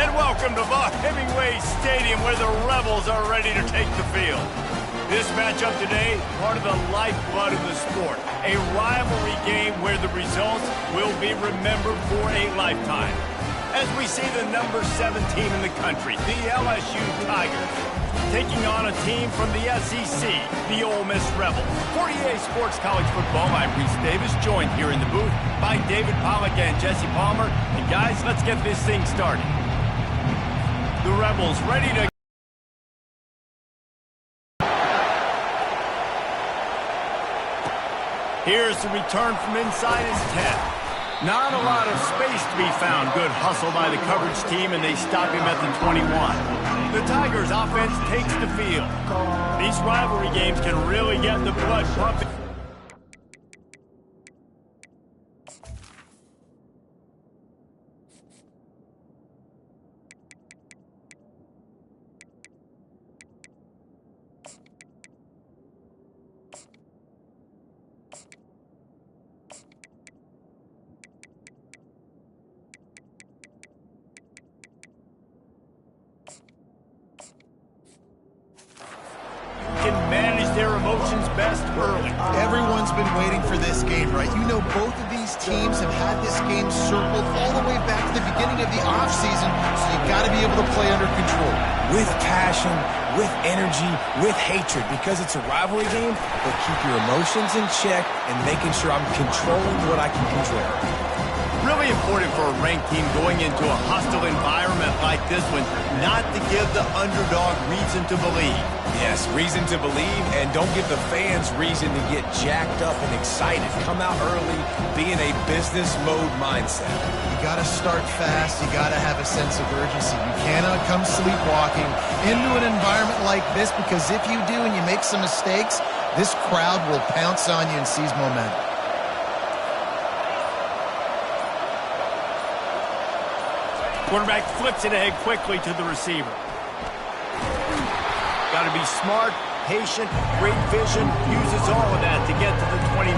And welcome to Hemingway Stadium, where the Rebels are ready to take the field. This matchup today, part of the lifeblood of the sport. A rivalry game where the results will be remembered for a lifetime. As we see the number 7 team in the country, the LSU Tigers, taking on a team from the SEC, the Ole Miss Rebels. For EA Sports College Football, I'm Reese Davis, joined here in the booth by David Pollack and Jesse Palmer. And guys, let's get this thing started. The Rebels ready to... Here's the return from inside his 10. Not a lot of space to be found. Good hustle by the coverage team, and they stop him at the 21. The Tigers' offense takes the field. These rivalry games can really get the blood pumping. Can manage their emotions best early. Everyone's been waiting for this game, right? You know, both of these teams have had this game circled all the way back to the beginning of the offseason, so you got to be able to play under control. With passion, with energy, with hatred, because it's a rivalry game, but keep your emotions in check and making sure I'm controlling what I can control. Really important for a ranked team going into a hostile environment like this one, not to give the underdog reason to believe. Yes, reason to believe, and don't give the fans reason to get jacked up and excited. Come out early, be in a business mode mindset. You got to start fast. You got to have a sense of urgency. You cannot come sleepwalking into an environment like this, because if you do and you make some mistakes, this crowd will pounce on you and seize momentum. Quarterback flips it ahead quickly to the receiver. Got to be smart, patient, great vision, uses all of that to get to the 29.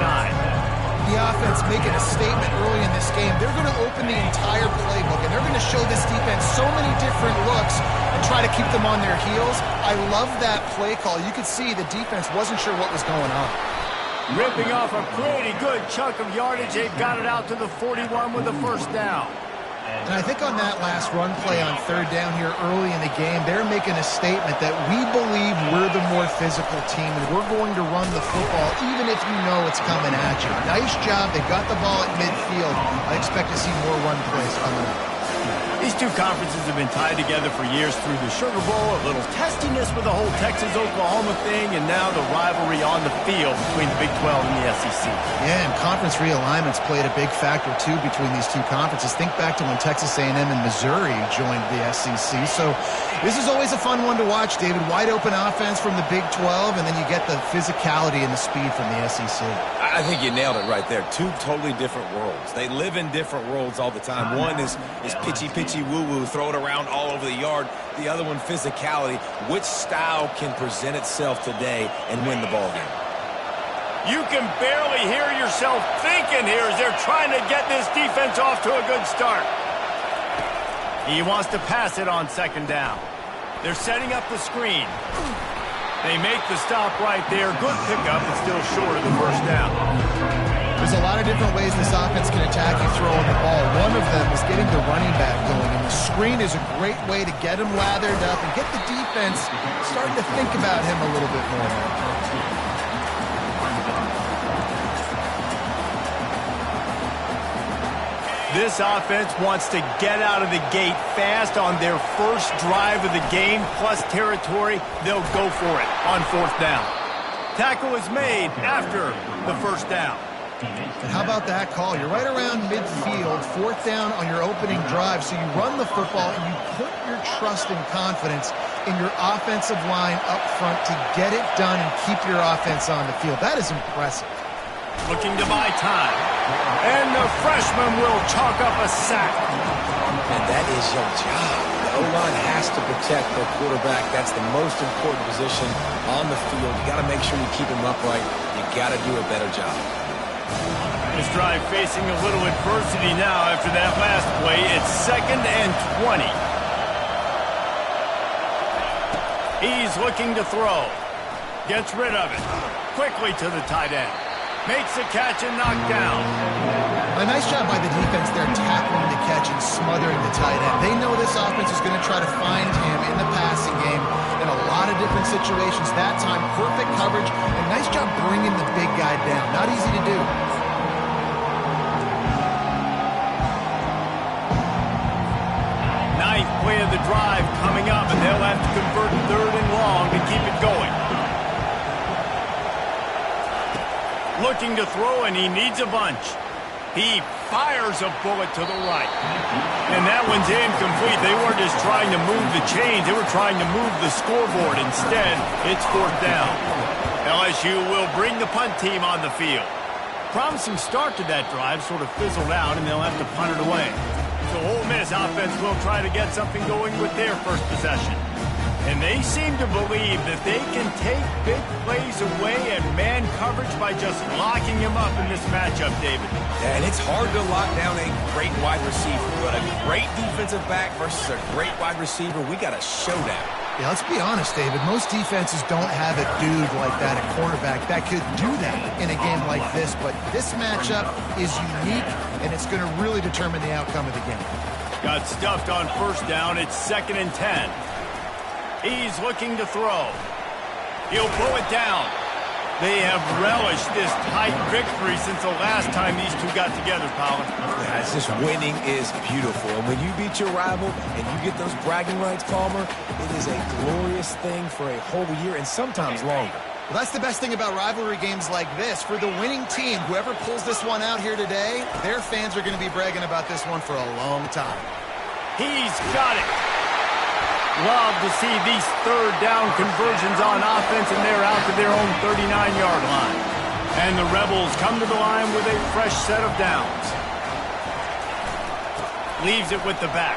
The offense making a statement early in this game. They're going to open the entire playbook, and they're going to show this defense so many different looks and try to keep them on their heels. I love that play call. You could see the defense wasn't sure what was going on. Ripping off a pretty good chunk of yardage. They've got it out to the 41 with the first down. And I think on that last run play on third down here early in the game, they're making a statement that we believe we're the more physical team, and we're going to run the football even if you know it's coming at you. Nice job. They got the ball at midfield. I expect to see more run plays coming up. These two conferences have been tied together for years through the Sugar Bowl, a little testiness with the whole Texas-Oklahoma thing, and now the rivalry on the field between the Big 12 and the SEC. Yeah, and conference realignments played a big factor, too, between these two conferences. Think back to when Texas A&M and Missouri joined the SEC. So this is always a fun one to watch, David. Wide open offense from the Big 12, and then you get the physicality and the speed from the SEC. I think you nailed it right there. Two totally different worlds. They live in different worlds all the time. One is pitchy woo-woo, throw it around all over the yard. The other one, physicality. Which style can present itself today and win the ball game? You can barely hear yourself thinking here as they're trying to get this defense off to a good start. He wants to pass it on second down. They're setting up the screen. They make the stop right there. Good pickup, but still short of the first down. There's a lot of different ways this offense can attack you throwing the ball. One of them is getting the running back going, and the screen is a great way to get him lathered up and get the defense starting to think about him a little bit more. This offense wants to get out of the gate fast on their first drive of the game, plus territory. They'll go for it on fourth down. Tackle is made after the first down. And how about that call? You're right around midfield, fourth down on your opening drive, so you run the football and you put your trust and confidence in your offensive line up front to get it done and keep your offense on the field. That is impressive. Looking to buy time. And the freshman will chalk up a sack. And that is your job. The O-line has to protect their quarterback. That's the most important position on the field. You got to make sure you keep him upright. You got to do a better job. This drive facing a little adversity now after that last play. It's 2nd and 20. He's looking to throw. Gets rid of it. Quickly to the tight end. Makes the catch and knocked down. A nice job by the defense there, tackling the catch and smothering the tight end. They know this offense is going to try to find him in the passing game in a lot of different situations. That time, perfect coverage, and nice job bringing the big guy down. Not easy to do. Ninth play of the drive coming up, and they'll have to convert 3rd and long to keep it going. Looking to throw, and he needs a bunch. He fires a bullet to the right. And that one's incomplete. They weren't just trying to move the chains. They were trying to move the scoreboard. Instead, it's 4th down. LSU will bring the punt team on the field. Promising start to that drive, sort of fizzled out, and they'll have to punt it away. So Ole Miss offense will try to get something going with their first possession. And they seem to believe that they can take big plays away and man coverage by just locking him up in this matchup, David. Yeah, and it's hard to lock down a great wide receiver, but a great defensive back versus a great wide receiver, we got a showdown. Yeah, let's be honest, David. Most defenses don't have a dude like that, a cornerback, that could do that in a game like this. But this matchup is unique, and it's going to really determine the outcome of the game. Got stuffed on 1st down. It's 2nd and 10. He's looking to throw. He'll pull it down. They have relished this tight victory since the last time these two got together, Colin. Yeah, it's just winning is beautiful. And when you beat your rival and you get those bragging rights, Palmer, it is a glorious thing for a whole year and sometimes longer. Well, that's the best thing about rivalry games like this. For the winning team, whoever pulls this one out here today, their fans are going to be bragging about this one for a long time. He's got it. Love to see these 3rd down conversions on offense, and they're out to their own 39-yard line. And the Rebels come to the line with a fresh set of downs. Leaves it with the back.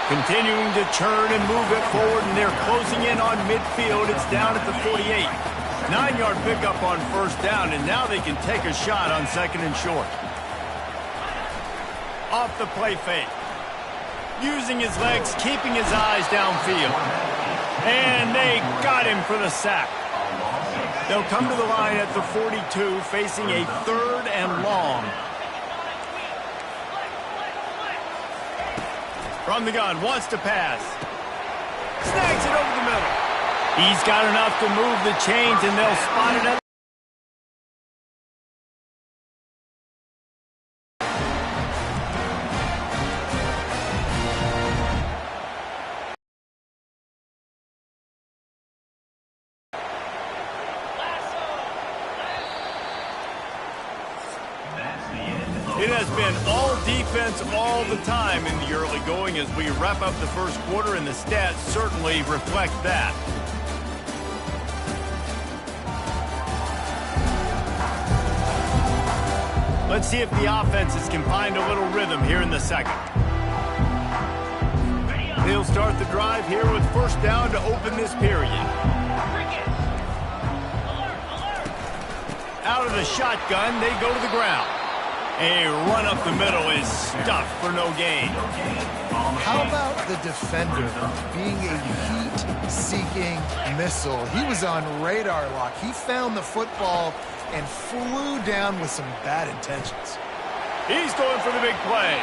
Continuing to churn and move it forward, and they're closing in on midfield. It's down at the 48. 9-yard pickup on 1st down, and now they can take a shot on 2nd and short. Off the play fake. Using his legs, keeping his eyes downfield. And they got him for the sack. They'll come to the line at the 42, facing a 3rd and long. From the gun, wants to pass. Snags it over the middle. He's got enough to move the chains, and they'll spot it at It has been all defense all the time in the early going as we wrap up the 1st quarter, and the stats certainly reflect that. Let's see if the offenses can find a little rhythm here in the 2nd. They'll start the drive here with 1st down to open this period. Out of the shotgun, they go to the ground. A run up the middle is stuffed for no gain. How about the defender being a heat-seeking missile? He was on radar lock. He found the football and flew down with some bad intentions. He's going for the big play.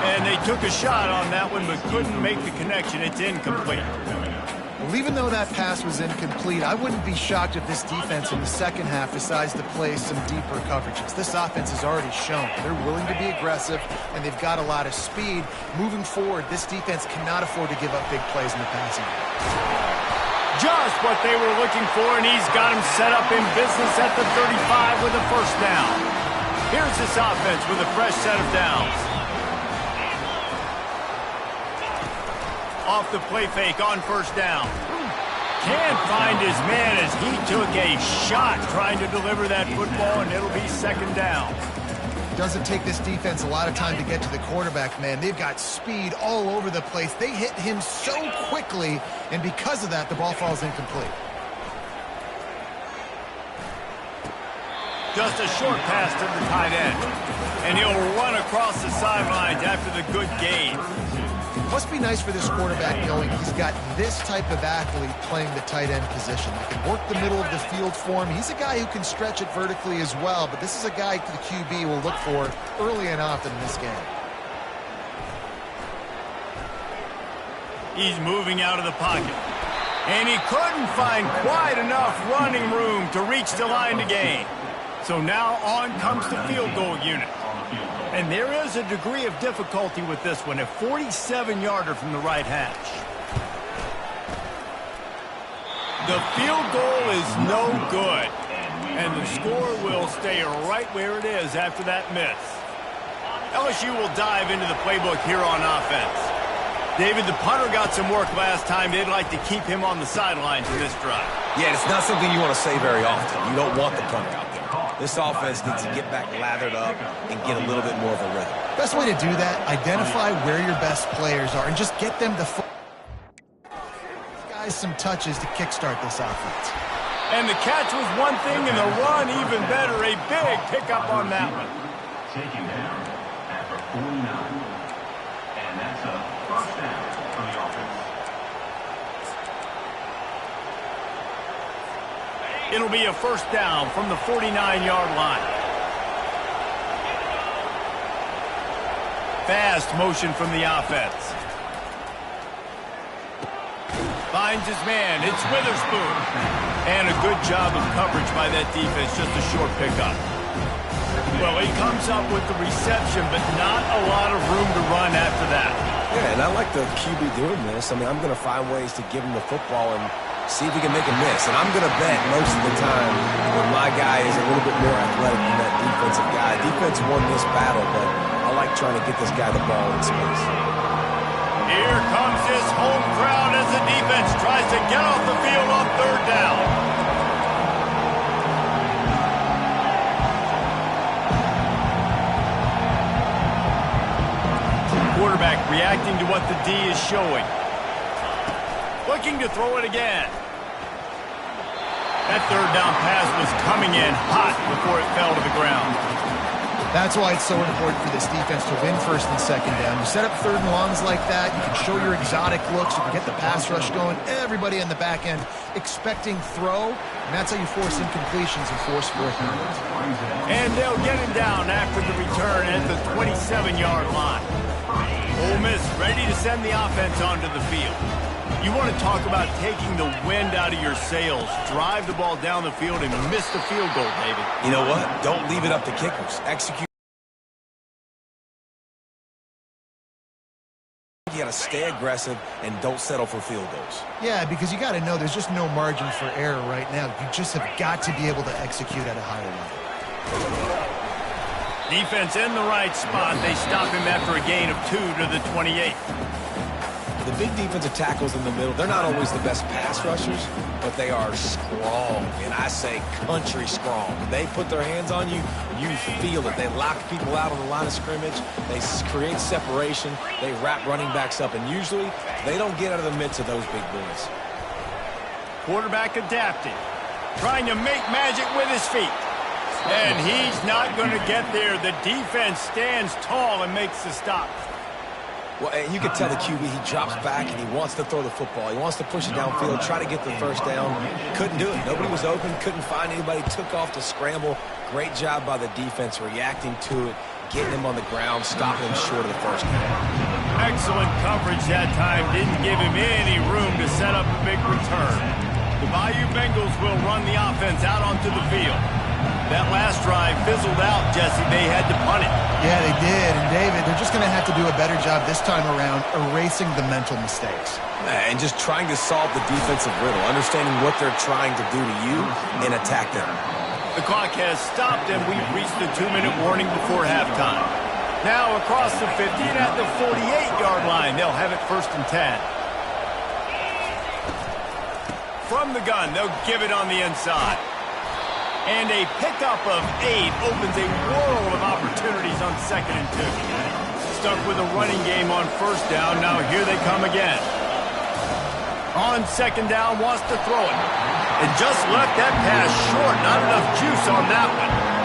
And they took a shot on that one but couldn't make the connection. It's incomplete. Well, even though that pass was incomplete, I wouldn't be shocked if this defense in the 2nd half decides to play some deeper coverages. This offense has already shown they're willing to be aggressive, and they've got a lot of speed. Moving forward, this defense cannot afford to give up big plays in the passing game. Just what they were looking for, and he's got him set up in business at the 35 with a 1st down. Here's this offense with a fresh set of downs. Off the play fake on 1st down. Can't find his man as he took a shot trying to deliver that football, and it'll be 2nd down. Doesn't take this defense a lot of time to get to the quarterback, man. They've got speed all over the place. They hit him so quickly, and because of that, the ball falls incomplete. Just a short pass to the tight end. And he'll run across the sidelines after the good gain. Must be nice for this quarterback knowing he's got this type of athlete playing the tight end position. He can work the middle of the field for him. He's a guy who can stretch it vertically as well, but this is a guy the QB will look for early and often in this game. He's moving out of the pocket. And he couldn't find quite enough running room to reach the line to gain. So now on comes the field goal unit. And there is a degree of difficulty with this one, a 47-yarder from the right hash. The field goal is no good. And the score will stay right where it is after that miss. LSU will dive into the playbook here on offense. David, the punter got some work last time. They'd like to keep him on the sidelines in this drive. Yeah, it's not something you want to say very often. You don't want the punter out there. This offense needs to get back lathered up and get a little bit more of a rhythm. Best way to do that, identify where your best players are and just get them to guys some touches to kickstart this offense. And the catch was one thing, and the run even better. A big pickup on that one. Taken down after 49. And that's a first down for the offense. It'll be a first down from the 49-yard line. Fast motion from the offense. Finds his man. It's Witherspoon. And a good job of coverage by that defense. Just a short pickup. Well, he comes up with the reception, but not a lot of room to run after that. Yeah, and I like the QB doing this. I mean, I'm going to find ways to give him the football and see if he can make a miss. And I'm going to bet most of the time when my guy is a little bit more athletic than that defensive guy. Defense won this battle, but I like trying to get this guy the ball in space. Here comes this home crowd as the defense tries to get off the field on third down. Quarterback reacting to what the D is showing. Looking to throw it again. That third down pass was coming in hot before it fell to the ground. That's why it's so important for this defense to win first and second down. You set up third and longs like that, you can show your exotic looks, you can get the pass rush going, everybody in the back end expecting throw, and that's how you force incompletions and force fourth downs. And they'll get him down after the return at the 27-yard line. Ole Miss ready to send the offense onto the field. You want to talk about taking the wind out of your sails. Drive the ball down the field and miss the field goal, David. You know what? Don't leave it up to kickers. Execute. You got to stay aggressive and don't settle for field goals. Yeah, because you got to know there's just no margin for error right now. You just have got to be able to execute at a higher level. Defense in the right spot. They stop him after a gain of 2 to the 28. The big defensive tackles in the middle, they're not always the best pass rushers, but they are strong, and I say country strong. When they put their hands on you, you feel it. They lock people out on the line of scrimmage. They create separation. They wrap running backs up, and usually they don't get out of the midst of those big boys. Quarterback adapting, trying to make magic with his feet. And he's not going to get there. The defense stands tall and makes the stop. Well, and you can tell the QB, he drops back and he wants to throw the football. He wants to push it downfield, try to get the first down. Couldn't do it. Nobody was open, couldn't find anybody, took off to scramble. Great job by the defense reacting to it, getting him on the ground, stopping him short of the first down. Excellent coverage that time. Didn't give him any room to set up a big return. The Bayou Bengals will run the offense out onto the field. That last drive fizzled out, Jesse. They had to punt it. Yeah, they did. And, David, they're just going to have to do a better job this time around erasing the mental mistakes. And just trying to solve the defensive riddle, understanding what they're trying to do to you and attack them. The clock has stopped, and we've reached the 2-minute warning before halftime. Now across the 50 and at the 48-yard line, they'll have it 1st and 10. From the gun, they'll give it on the inside. And a pickup of 8 opens a world of opportunities on 2nd and 2. Stuck with a running game on 1st down. Now here they come again. On 2nd down, wants to throw it. And just left that pass short. Not enough juice on that one.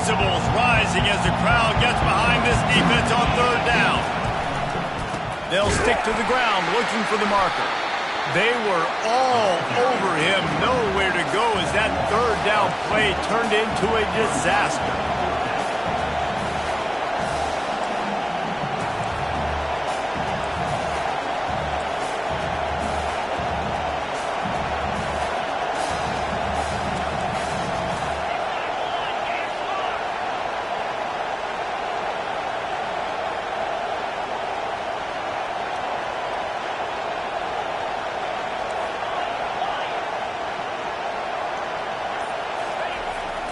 Decibels rising as the crowd gets behind this defense on third down. They'll stick to the ground looking for the marker. They were all over him, nowhere to go as that third down play turned into a disaster.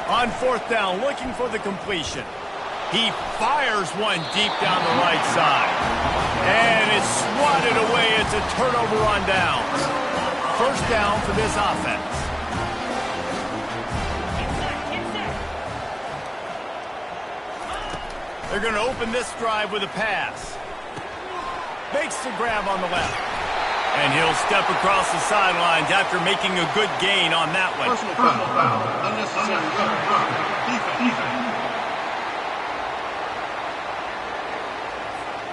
On fourth down, looking for the completion. He fires one deep down the right side. And it's swatted away. It's a turnover on downs. First down for this offense. They're going to open this drive with a pass. Makes the grab on the left. And he'll step across the sidelines after making a good gain on that one. Personal foul. Unnecessary defense.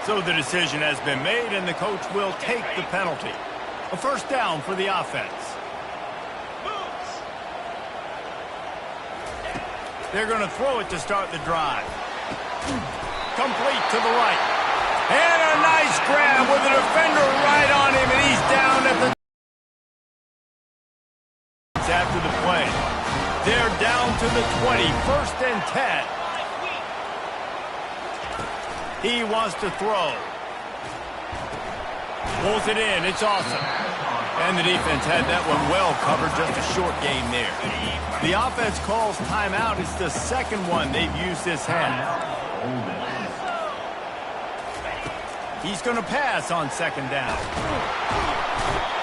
So the decision has been made, and the coach will take the penalty. A first down for the offense. They're going to throw it to start the drive. Complete to the right. And a nice grab with a defender right on him, and he's down at the... After the play. They're down to the 20, first and 10. He wants to throw. Pulls it in, it's awesome. And the defense had that one well covered, just a short gain there. The offense calls timeout. It's the second one they've used this half. He's going to pass on second down.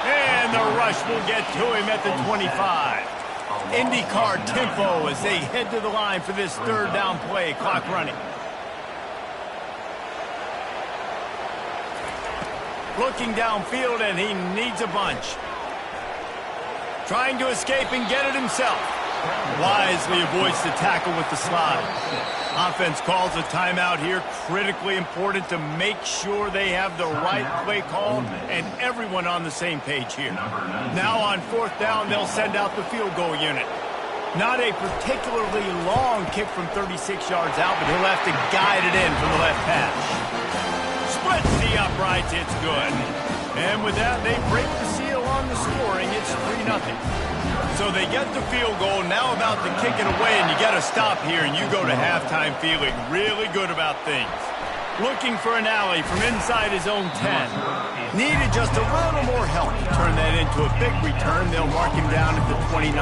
And the rush will get to him at the 25. IndyCar tempo as they head to the line for this third down play. Clock running. Looking downfield, and he needs a bunch. Trying to escape and get it himself. Wisely avoids the tackle with the slide. Offense calls a timeout here. Critically important to make sure they have the right play call and everyone on the same page here. Now on fourth down, they'll send out the field goal unit. Not a particularly long kick from 36 yards out, but he'll have to guide it in from the left hash. Splits the uprights, it's good. And with that, they break the seal on the scoring. It's 3-0. So they get the field goal, now about to kick it away, and you got to stop here, and you go to halftime feeling really good about things. Looking for an alley from inside his own 10. Needed just a little more help to turn that into a big return. They'll mark him down at the 29.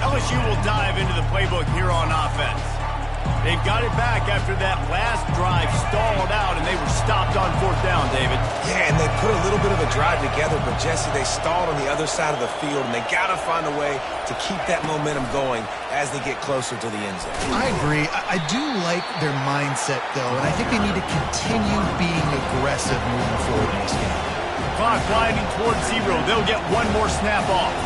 LSU will dive into the playbook here on offense. They've got it back after that last drive stalled out, and they were stopped on fourth down, David. Yeah, and they put a little bit of a drive together, but, Jesse, they stalled on the other side of the field, and they got to find a way to keep that momentum going as they get closer to the end zone. I agree. I do like their mindset, though, and I think they need to continue being aggressive moving forward in this game. Clock winding towards 0. They'll get one more snap off.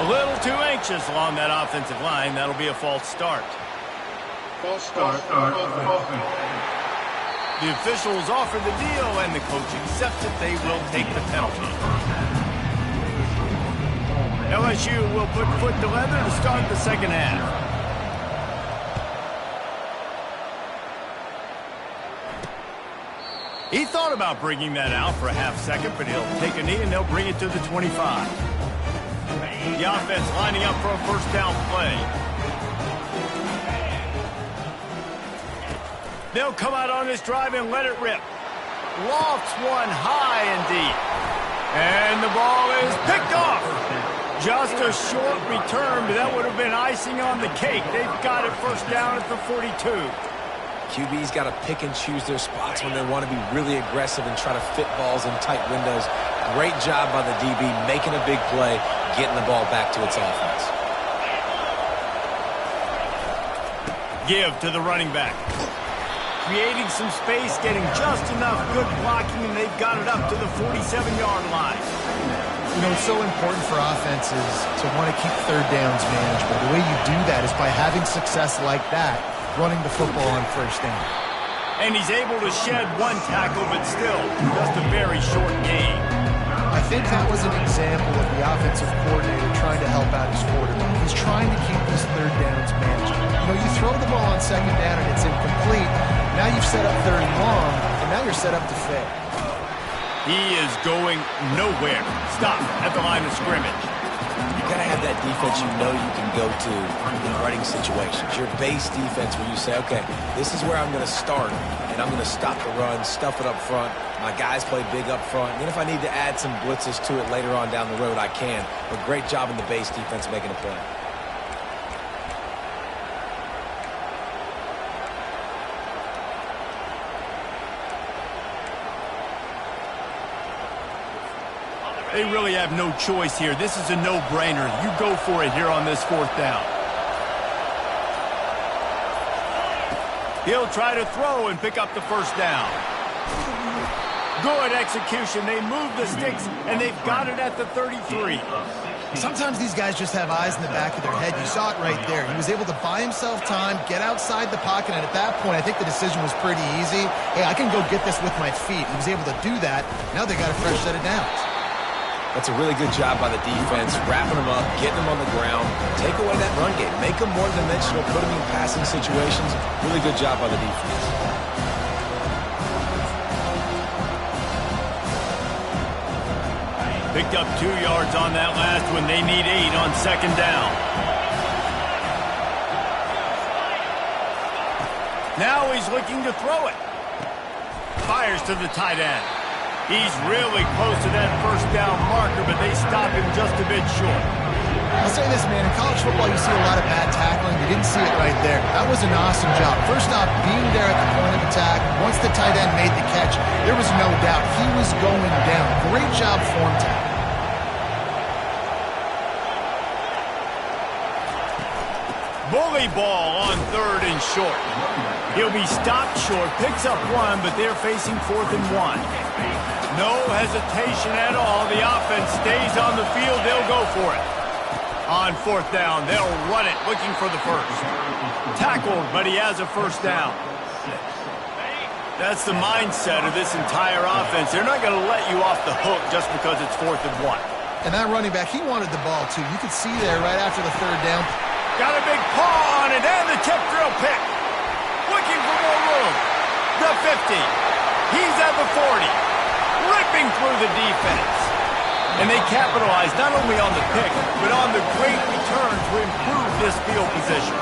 A little too anxious along that offensive line. That'll be a false start. False start. The officials offer the deal, and the coach accepts it. They will take the penalty. LSU will put foot to leather to start the second half. He thought about bringing that out for a half second, but he'll take a knee, and they'll bring it to the 25. The offense lining up for a first down play. They'll come out on this drive and let it rip. Lofts one high and deep. And the ball is picked off. Just a short return, but that would have been icing on the cake. They've got it first down at the 42. QB's got to pick and choose their spots when they want to be really aggressive and try to fit balls in tight windows. Great job by the DB making a big play, getting the ball back to its offense. Give to the running back. Creating some space, getting just enough good blocking, and they've got it up to the 47-yard line. You know, it's so important for offenses to want to keep third downs manageable. The way you do that is by having success like that, running the football on first down. And he's able to shed one tackle, but still just a very short gain. I think that was an example of the offensive coordinator trying to help out his quarterback. He's trying to keep these third downs manageable. You know, you throw the ball on second down and it's incomplete. Now you've set up third and long, and now you're set up to fail. He is going nowhere. Stop at the line of scrimmage. You gotta have that defense you know you can go to in running situations. Your base defense where you say, okay, this is where I'm gonna start, and I'm gonna stop the run, stuff it up front. My guys play big up front. And then if I need to add some blitzes to it later on down the road, I can. But great job in the base defense making a play. They really have no choice here. This is a no-brainer. You go for it here on this fourth down. He'll try to throw and pick up the first down. Good execution. They move the sticks, and they've got it at the 33. Sometimes these guys just have eyes in the back of their head. You saw it right there. He was able to buy himself time, get outside the pocket, and at that point, I think the decision was pretty easy. Hey, I can go get this with my feet. He was able to do that. Now they got a fresh set of downs. That's a really good job by the defense, wrapping them up, getting them on the ground, take away that run game, make them more dimensional, put them in passing situations. Really good job by the defense. Picked up 2 yards on that last one. They need 8 on second down. Now he's looking to throw it. Fires to the tight end. He's really close to that first down marker, but they stop him just a bit short. I'll say this, man. In college football, you see a lot of bad tackling. You didn't see it right there. That was an awesome job. First off, being there at the point of attack. Once the tight end made the catch, there was no doubt he was going down. Great job form tackle. Bully ball on third and short. He'll be stopped short, picks up 1, but they're facing 4th and 1. No hesitation at all. The offense stays on the field. They'll go for it. On 4th down, they'll run it, looking for the first. Tackled, but he has a first down. That's the mindset of this entire offense. They're not going to let you off the hook just because it's 4th and 1. And that running back, he wanted the ball, too. You could see there right after the third down. Got a big paw on it, and the tip drill pick. Looking for more room. The 50. He's at the 40. Ripping through the defense. And they capitalize not only on the pick, but on the great return to improve this field position.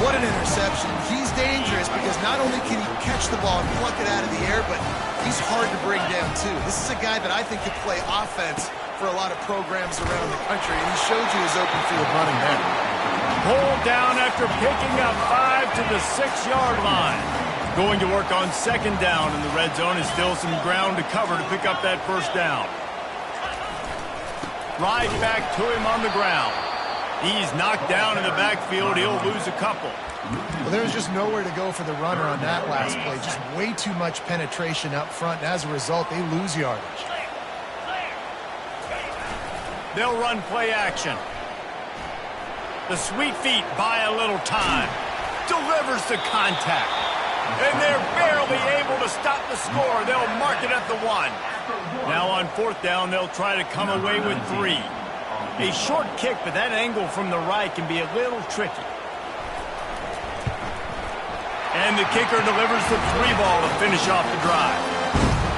What an interception. He's dangerous because not only can he catch the ball and pluck it out of the air, but he's hard to bring down, too. This is a guy that I think could play offense for a lot of programs around the country, and he showed you his open field running there. Pulled down after picking up 5 to the 6-yard line. Going to work on second down, and the red zone is still some ground to cover to pick up that first down. Right back to him on the ground. He's knocked down in the backfield. He'll lose a couple. Well, there was just nowhere to go for the runner on that last play. Just way too much penetration up front, and as a result, they lose yardage. They'll run play action. The sweet feet buy a little time. Delivers the contact. And they're barely able to stop the score. They'll mark it at the 1. Now on 4th down, they'll try to come away with 3. A short kick, but that angle from the right can be a little tricky. And the kicker delivers the 3 ball to finish off the drive.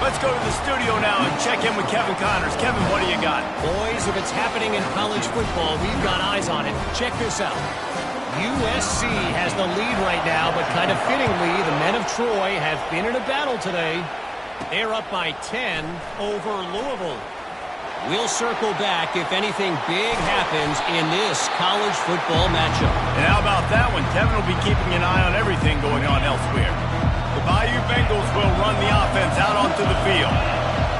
Let's go to the studio now and check in with Kevin Connors. Kevin, what do you got? Boys, if it's happening in college football, we've got eyes on it. Check this out. USC has the lead right now, but kind of fittingly, the men of Troy have been in a battle today. They're up by 10 over Louisville. We'll circle back if anything big happens in this college football matchup. And how about that one? Kevin will be keeping an eye on everything going on elsewhere. The Bayou Bengals will run the offense out onto the field.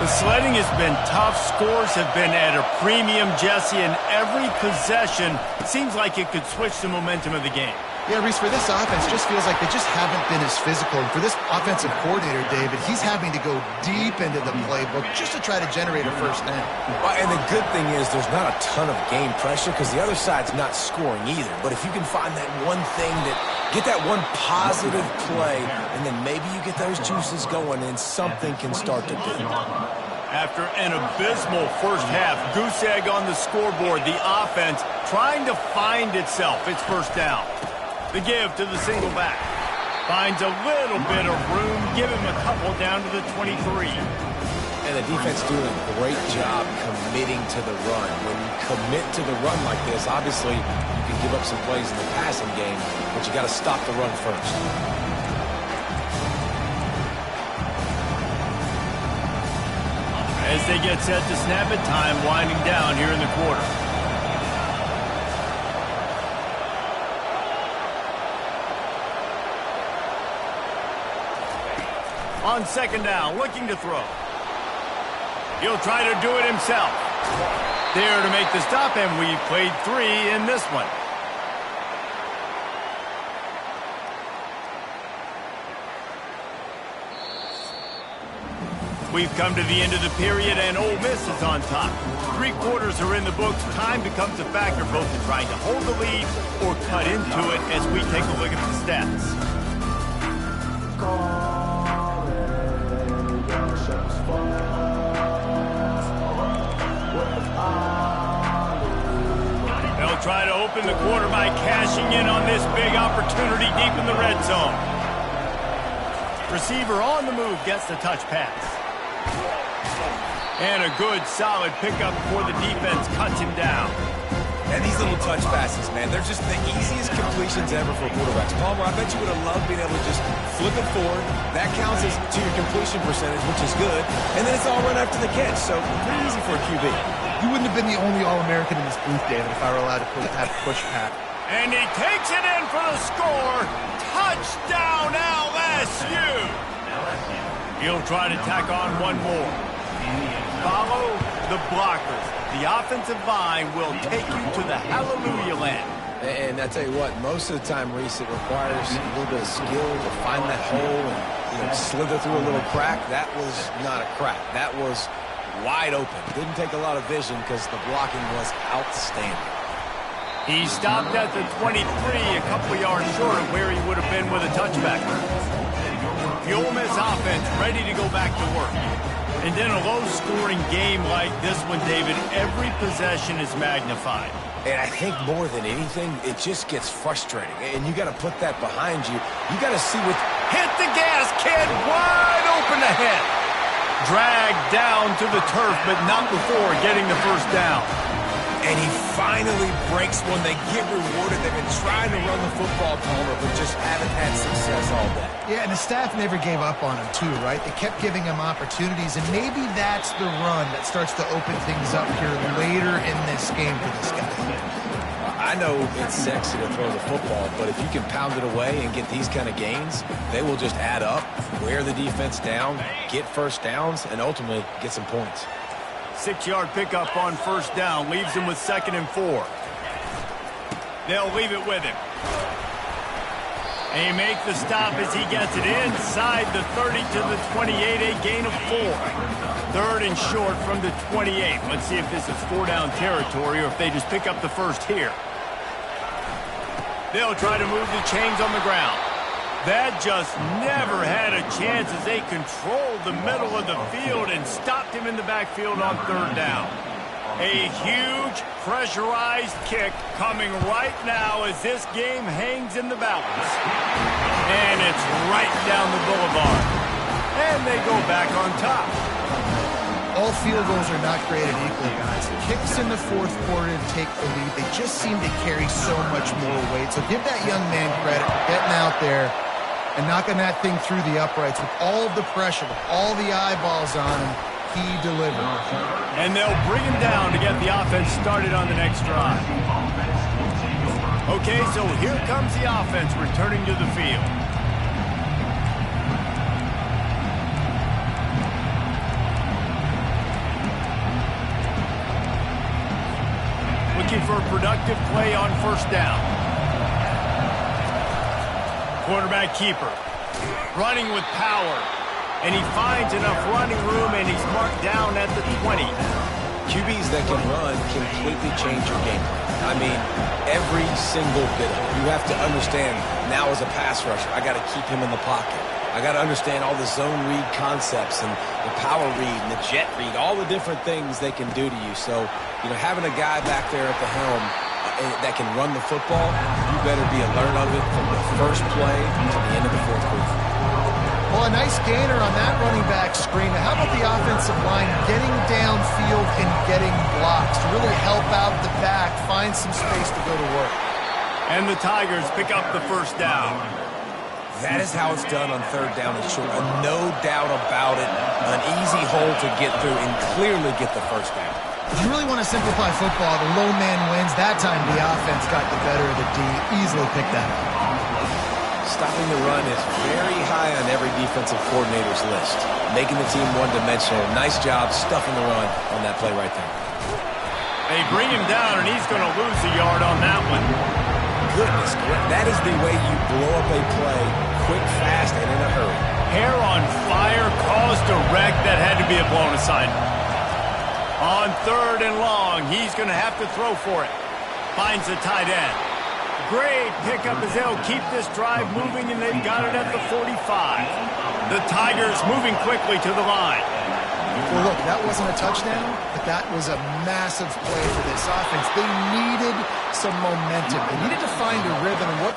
The sledding Shooting has been tough. Scores have been at a premium, Jesse, and every possession seems like it could switch the momentum of the game. Yeah, Reese, for this offense, just feels like they just haven't been as physical. And for this offensive coordinator, David, he's having to go deep into the playbook just to try to generate a first down. Well, and the good thing is there's not a ton of game pressure because the other side's not scoring either. But if you can find that one thing get that one positive play, and then maybe you get those juices going and something can start to build. After an abysmal first half, goose egg on the scoreboard, the offense trying to find itself. It's first down. The give to the single back. Finds a little bit of room. Give him a couple down to the 23. And the defense doing a great job committing to the run. When you commit to the run like this, obviously you can give up some plays in the passing game, but you got to stop the run first. As they get set to snap it, time winding down here in the quarter. On second down, looking to throw. He'll try to do it himself. There to make the stop, and we played 3 in this one. We've come to the end of the period, and Ole Miss is on top. 3 quarters are in the books. Time becomes a factor both in trying to hold the lead or cut into it as we take a look at the stats. They'll try to open the quarter by cashing in on this big opportunity deep in the red zone. Receiver on the move gets the touch pass. And a good, solid pickup before the defense cuts him down. And these little touch passes, man, they're just the easiest completions ever for quarterbacks. Palmer, I bet you would have loved being able to just flip it forward. That counts as to your completion percentage, which is good. And then it's all run after the catch, so pretty easy for a QB. You wouldn't have been the only All-American in this booth, David, if I were allowed to have push Pat. And he takes it in for the score. Touchdown, LSU. He'll try to tack on one more. Follow the blockers. The offensive line will take you to the hallelujah land. And I tell you what, most of the time, Reese, it requires a little bit of skill to find that hole and slither through a little crack. That was not a crack. That was wide open. Didn't take a lot of vision because the blocking was outstanding. He stopped at the 23, a couple yards short of where he would have been with a touchback. The Ole Miss offense ready to go back to work. And in a low-scoring game like this one, David, every possession is magnified. And I think more than anything, it just gets frustrating. And you got to put that behind you. You got to see what... Hit the gas, kid! Wide open ahead. Dragged down to the turf, but not before getting the first down. And he finally breaks one. They get rewarded. They've been trying to run the football, Palmer, but just haven't had success all day. Yeah, and the staff never gave up on him, too, right? They kept giving him opportunities, and maybe that's the run that starts to open things up here later in this game for this guy. I know it's sexy to throw the football, but if you can pound it away and get these kind of gains, they will just add up, wear the defense down, get first downs, and ultimately get some points. 6-yard pickup on first down leaves him with 2nd and 4. They'll leave it with him. And he makes the stop as he gets it inside the 30 to the 28, a gain of 4. 3rd and short from the 28. Let's see if this is 4-down territory or if they just pick up the first here. They'll try to move the chains on the ground. That just never had a chance as they controlled the middle of the field and stopped him in the backfield on 3rd down. A huge pressurized kick coming right now as this game hangs in the balance. And it's right down the boulevard. And they go back on top. All field goals are not created equal, guys. Kicks in the 4th quarter to take the lead. They just seem to carry so much more weight. So give that young man credit for getting out there and knocking that thing through the uprights with all of the pressure, with all the eyeballs on him. He delivered. And they'll bring him down to get the offense started on the next drive. Okay, so here comes the offense returning to the field. play on first down. Quarterback keeper. Running with power. And he finds enough running room, and he's marked down at the 20. QBs that can run completely change your game plan. I mean, every single bit of it. You have to understand, now as a pass rusher, I got to keep him in the pocket. I got to understand all the zone read concepts and the power read and the jet read, all the different things they can do to you. So, having a guy back there at the helm that can run the football, you better be alert of it from the first play to the end of the fourth quarter. Well, a nice gainer on that running back screen. How about the offensive line getting downfield and getting blocks to really help out the back, find some space to go to work? And the Tigers pick up the first down. That is how it's done on third down and short. No doubt about it. An easy hole to get through and clearly get the first down. If you really want to simplify football, the low man wins. That time the offense got the better of the D. Easily picked that up. Stopping the run is very high on every defensive coordinator's list. Making the team one-dimensional. Nice job stuffing the run on that play right there. They bring him down, and he's going to lose a yard on that one. Goodness, that is the way you blow up a play quick, fast, and in a hurry. Hair on fire caused a wreck that had to be a blown assignment. On third and long, he's going to have to throw for it. Finds the tight end. Great pickup as they'll keep this drive moving, and they've got it at the 45. The Tigers moving quickly to the line. Well, look, that wasn't a touchdown, but that was a massive play for this offense. They needed some momentum. They needed to find a rhythm, and what...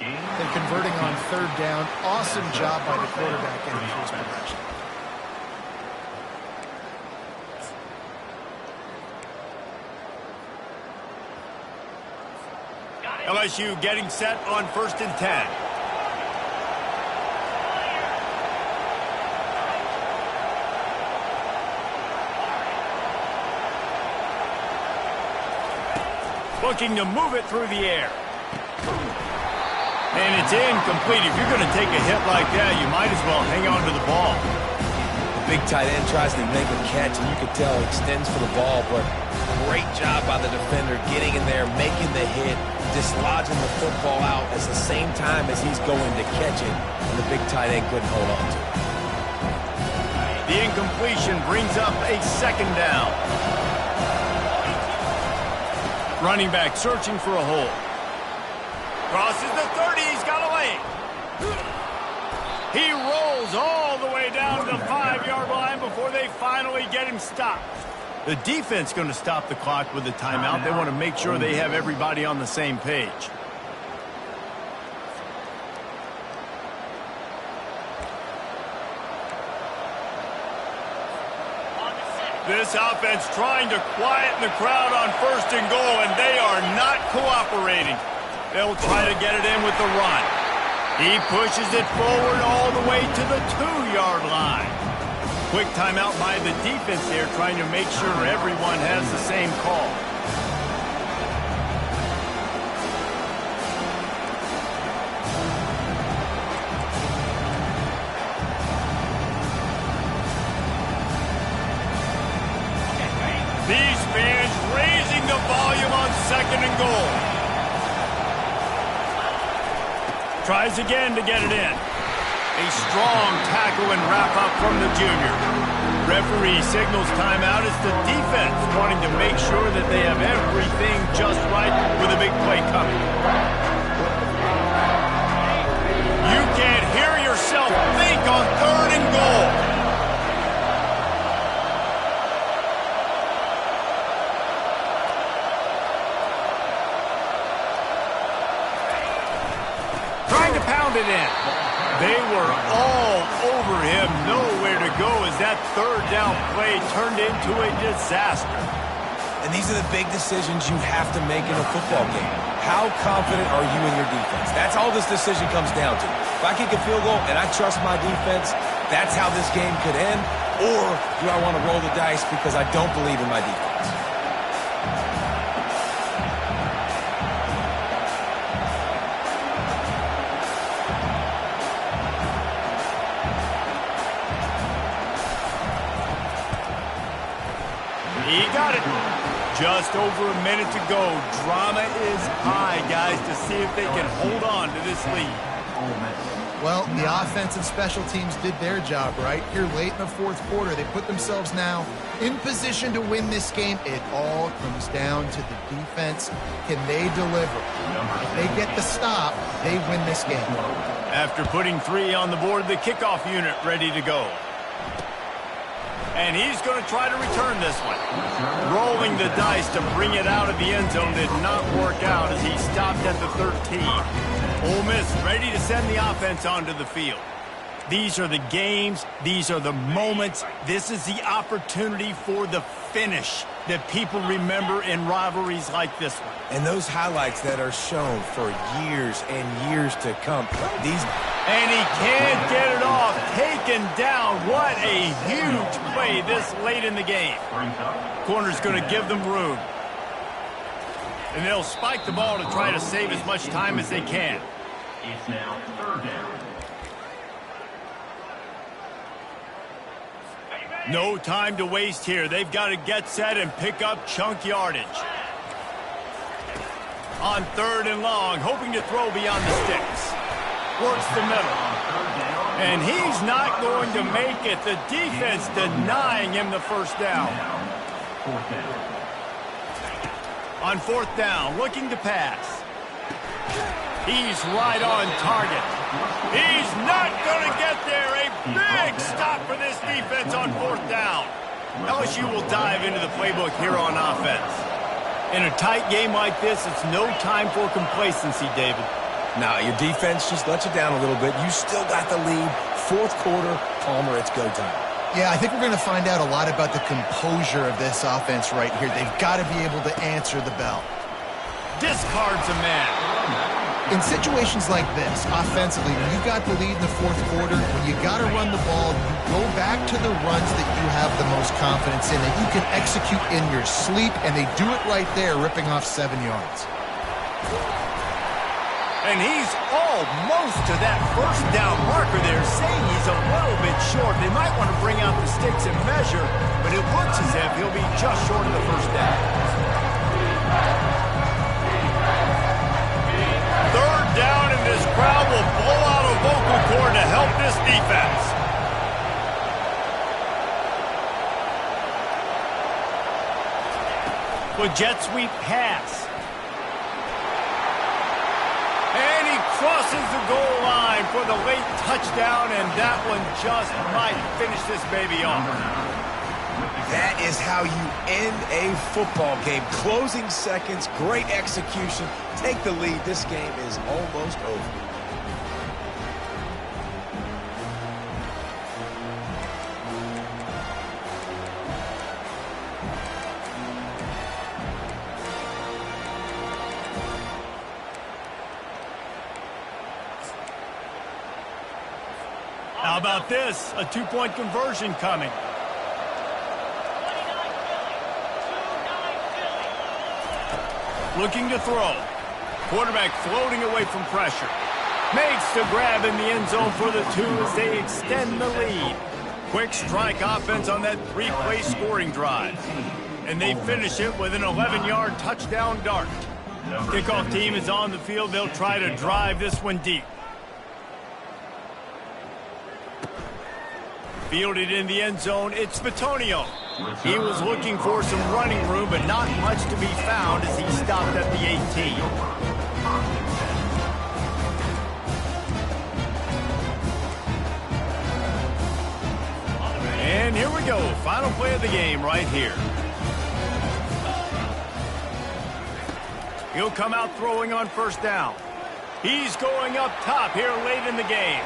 And converting on third down. Awesome job by the quarterback and his progression. LSU getting set on 1st and 10. Looking to move it through the air. And it's incomplete. If you're going to take a hit like that, you might as well hang on to the ball. The big tight end tries to make a catch, and you could tell he extends for the ball, but great job by the defender getting in there, making the hit, dislodging the football out at the same time as he's going to catch it, and the big tight end couldn't hold on to it. The incompletion brings up a 2nd down. Running back searching for a hole. Crosses the 30, he's got away. He rolls all the way down to the 5-yard line before they finally get him stopped. The defense going to stop the clock with a timeout. They want to make sure they have everybody on the same page. This offense trying to quieten the crowd on 1st and goal, and they are not cooperating. They'll try to get it in with the run. He pushes it forward all the way to the 2-yard line. Quick timeout by the defense there, trying to make sure everyone has the same call. These fans raising the volume on 2nd and goal. Tries again to get it in. A strong tackle and wrap-up from the junior. Referee signals timeout as the defense wanting to make sure that they have everything just right with a big play coming. You can't hear yourself think on 3rd and goal. Trying to pound it in. They were all over him, nowhere to go as that 3rd down play turned into a disaster. And these are the big decisions you have to make in a football game. How confident are you in your defense? That's all this decision comes down to. If I kick a field goal and I trust my defense, that's how this game could end. Or do I want to roll the dice because I don't believe in my defense? He got it. Just over a minute to go. Drama is high, guys, to see if they can hold on to this lead. Well, the offense and special teams did their job, right? Here late in the 4th quarter, they put themselves now in position to win this game. It all comes down to the defense. Can they deliver? If they get the stop, they win this game. After putting 3 on the board, the kickoff unit ready to go. And he's going to try to return this one. Rolling the dice to bring it out of the end zone did not work out as he stopped at the 13. Ole Miss ready to send the offense onto the field. These are the games. These are the moments. This is the opportunity for the finish that people remember in rivalries like this one. And those highlights that are shown for years and years to come. And he can't get it off. Taken down. What a huge play this late in the game. Corner's going to give them room. And they'll spike the ball to try to save as much time as they can. It's now 3rd down. No time to waste here. They've got to get set and pick up chunk yardage. On 3rd and long, hoping to throw beyond the sticks. Works the middle. And he's not going to make it. The defense denying him the 1st down. 4th down. On 4th down, looking to pass. He's right on target. He's not going to get there. A big stop for this defense on 4th down. LSU will dive into the playbook here on offense. In a tight game like this, it's no time for complacency, David. Nah, your defense just let you down a little bit. You still got the lead. 4th quarter, Palmer, it's go time. Yeah, I think we're going to find out a lot about the composure of this offense right here. They've got to be able to answer the bell. Discards a man. In situations like this, offensively, when you got the lead in the 4th quarter, when you got to run the ball, you go back to the runs that you have the most confidence in, that you can execute in your sleep, and they do it right there, ripping off 7 yards. And he's almost to that 1st down marker there, saying he's a little bit short. They might want to bring out the sticks and measure, but it looks as if he'll be just short of the 1st down. 3rd down, and this crowd will blow out a vocal cord to help this defense. With jet sweep pass. And he crosses the goal line going for the late touchdown, and that one just might finish this baby off. That is how you end a football game. Closing seconds, great execution. Take the lead. This game is almost over. How about this? A two-point conversion coming. Looking to throw. Quarterback floating away from pressure. Makes the grab in the end zone for the 2 as they extend the lead. Quick strike offense on that 3-play scoring drive. And they finish it with an 11-yard touchdown dart. Kickoff team is on the field. They'll try to drive this one deep. Fielded in the end zone, it's Bitonio. He was looking for some running room, but not much to be found as he stopped at the 18. And here we go, final play of the game right here. He'll come out throwing on first down. He's going up top here late in the game.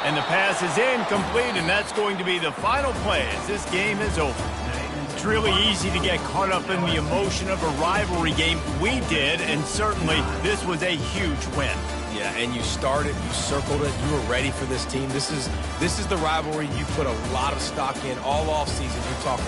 And the pass is incomplete, and that's going to be the final play as this game is over. It's really easy to get caught up in the emotion of a rivalry game. We did, and certainly this was a huge win. Yeah, and you started, you circled it, you were ready for this team. This is the rivalry you put a lot of stock in all offseason. You're talking